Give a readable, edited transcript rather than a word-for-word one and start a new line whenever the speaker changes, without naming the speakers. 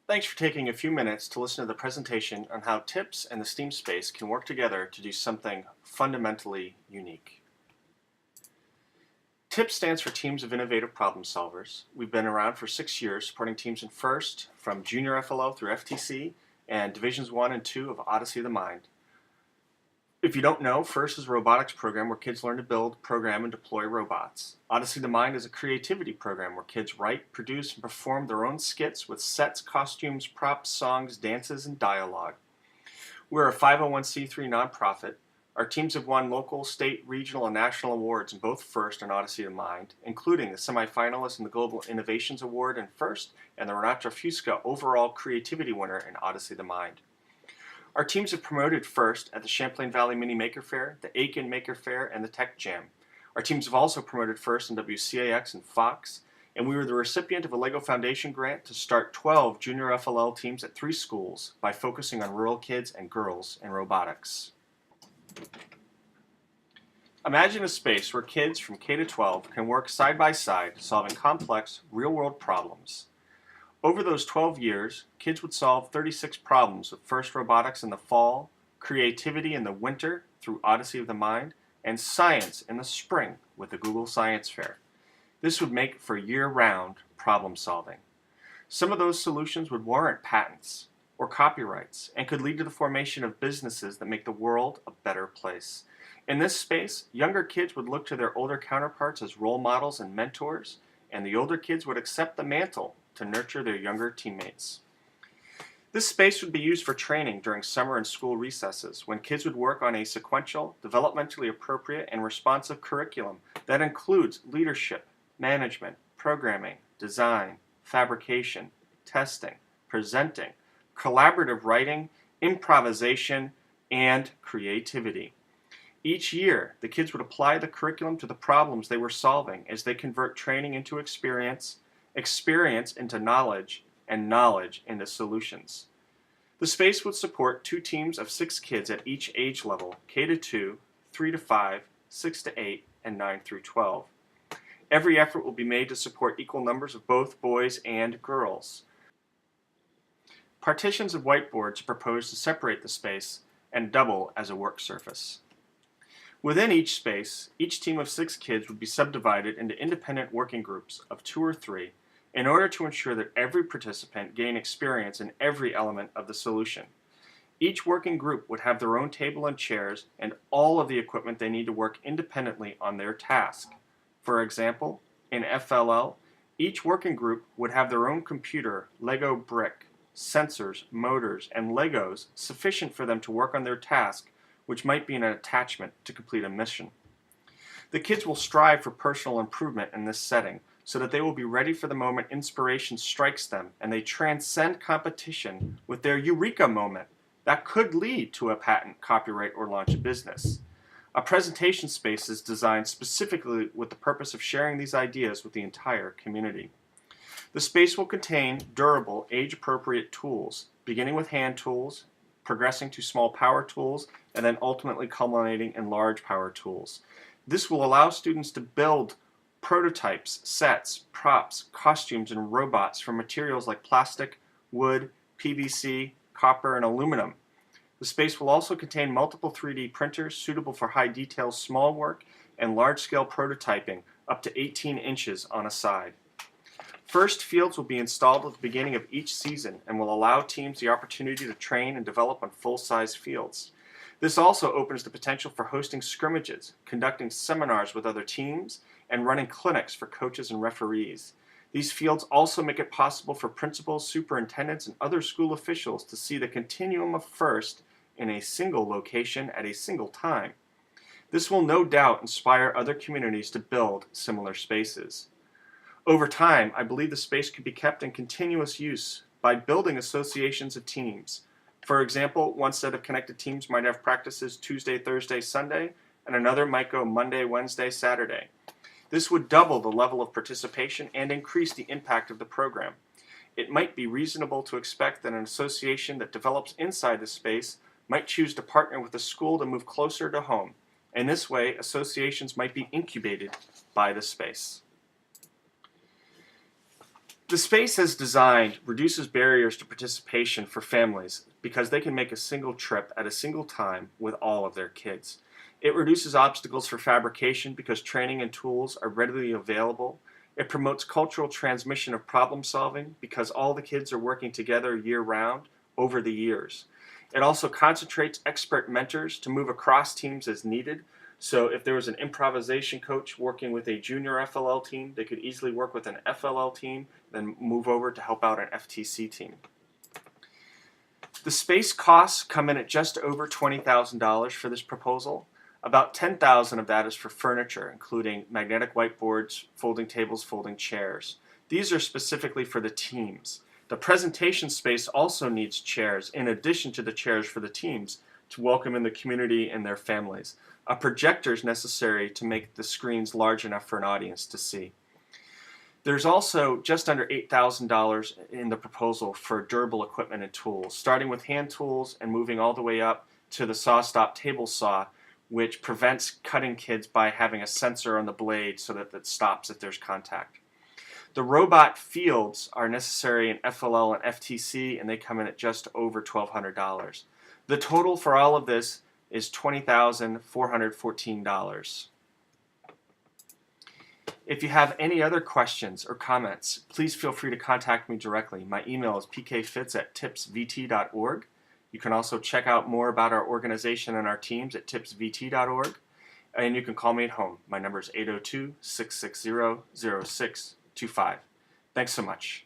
Thanks for taking a few minutes to listen to the presentation on how TIPS and the STEAM space can work together to do something fundamentally unique. TIPS stands for Teams of Innovative Problem Solvers. We've been around for 6 years supporting teams in FIRST, from Junior FLL through FTC, and Divisions 1 and 2 of Odyssey of the Mind. If you don't know, FIRST is a robotics program where kids learn to build, program, and deploy robots. Odyssey of the Mind is a creativity program where kids write, produce, and perform their own skits with sets, costumes, props, songs, dances, and dialogue. We're a 501c3 nonprofit. Our teams have won local, state, regional, and national awards in both FIRST and Odyssey of the Mind, including the semifinalists in the Global Innovations Award in FIRST and the Renato Fusca overall creativity winner in Odyssey of the Mind. Our teams have promoted FIRST at the Champlain Valley Mini Maker Faire, the Aiken Maker Faire, and the Tech Jam. Our teams have also promoted FIRST in WCAX and Fox, and we were the recipient of a LEGO Foundation grant to start 12 Junior FLL teams at 3 schools by focusing on rural kids and girls in robotics. Imagine a space where kids from K to 12 can work side by side solving complex, real-world problems. Over those 12 years, kids would solve 36 problems with FIRST robotics in the fall, creativity in the winter through Odyssey of the Mind, and science in the spring with the Google Science Fair. This would make for year-round problem solving. Some of those solutions would warrant patents or copyrights and could lead to the formation of businesses that make the world a better place. In this space, younger kids would look to their older counterparts as role models and mentors, and the older kids would accept the mantle to nurture their younger teammates. This space would be used for training during summer and school recesses, when kids would work on a sequential, developmentally appropriate, and responsive curriculum that includes leadership, management, programming, design, fabrication, testing, presenting, collaborative writing, improvisation, and creativity. Each year, the kids would apply the curriculum to the problems they were solving as they convert training into experience, experience into knowledge, and knowledge into solutions. The space would support 2 teams of 6 kids at each age level, K to 2, 3 to 5, 6 to 8, and 9 through 12. Every effort will be made to support equal numbers of both boys and girls. Partitions of whiteboards are proposed to separate the space and double as a work surface. Within each space, each team of 6 kids would be subdivided into independent working groups of 2 or 3 in order to ensure that every participant gain experience in every element of the solution. Each working group would have their own table and chairs and all of the equipment they need to work independently on their task. For example, in FLL, each working group would have their own computer, Lego brick, sensors, motors, and Legos sufficient for them to work on their task, which might be an attachment to complete a mission. The kids will strive for personal improvement in this setting so that they will be ready for the moment inspiration strikes them and they transcend competition with their eureka moment that could lead to a patent, copyright, or launch a business. A presentation space is designed specifically with the purpose of sharing these ideas with the entire community. The space will contain durable, age-appropriate tools, beginning with hand tools, progressing to small power tools, and then ultimately culminating in large power tools. This will allow students to build prototypes, sets, props, costumes, and robots from materials like plastic, wood, PVC, copper, and aluminum. The space will also contain multiple 3D printers suitable for high detail small work and large-scale prototyping up to 18 inches on a side. FIRST fields will be installed at the beginning of each season and will allow teams the opportunity to train and develop on full-size fields. This also opens the potential for hosting scrimmages, conducting seminars with other teams, and running clinics for coaches and referees. These fields also make it possible for principals, superintendents, and other school officials to see the continuum of FIRST in a single location at a single time. This will no doubt inspire other communities to build similar spaces. Over time, I believe the space could be kept in continuous use by building associations of teams. For example, one set of connected teams might have practices Tuesday, Thursday, Sunday, and another might go Monday, Wednesday, Saturday. This would double the level of participation and increase the impact of the program. It might be reasonable to expect that an association that develops inside the space might choose to partner with a school to move closer to home. In this way, associations might be incubated by the space. The space as designed reduces barriers to participation for families because they can make a single trip at a single time with all of their kids. It reduces obstacles for fabrication because training and tools are readily available. It promotes cultural transmission of problem solving because all the kids are working together year-round over the years. It also concentrates expert mentors to move across teams as needed. So if there was an improvisation coach working with a junior FLL team, they could easily work with an FLL team, then move over to help out an FTC team. The space costs come in at just over $20,000 for this proposal. About $10,000 of that is for furniture, including magnetic whiteboards, folding tables, folding chairs. These are specifically for the teams. The presentation space also needs chairs in addition to the chairs for the teams to welcome in the community and their families. A projector is necessary to make the screens large enough for an audience to see. There's also just under $8,000 in the proposal for durable equipment and tools, starting with hand tools and moving all the way up to the SawStop table saw, which prevents cutting kids by having a sensor on the blade so that it stops if there's contact. The robot fields are necessary in FLL and FTC, and they come in at just over $1,200. The total for all of this is $20,414. If you have any other questions or comments, please feel free to contact me directly. My email is pkfitz@tipsvt.org. You can also check out more about our organization and our teams at tipsvt.org. And you can call me at home. My number is 802-660-0625. Thanks so much.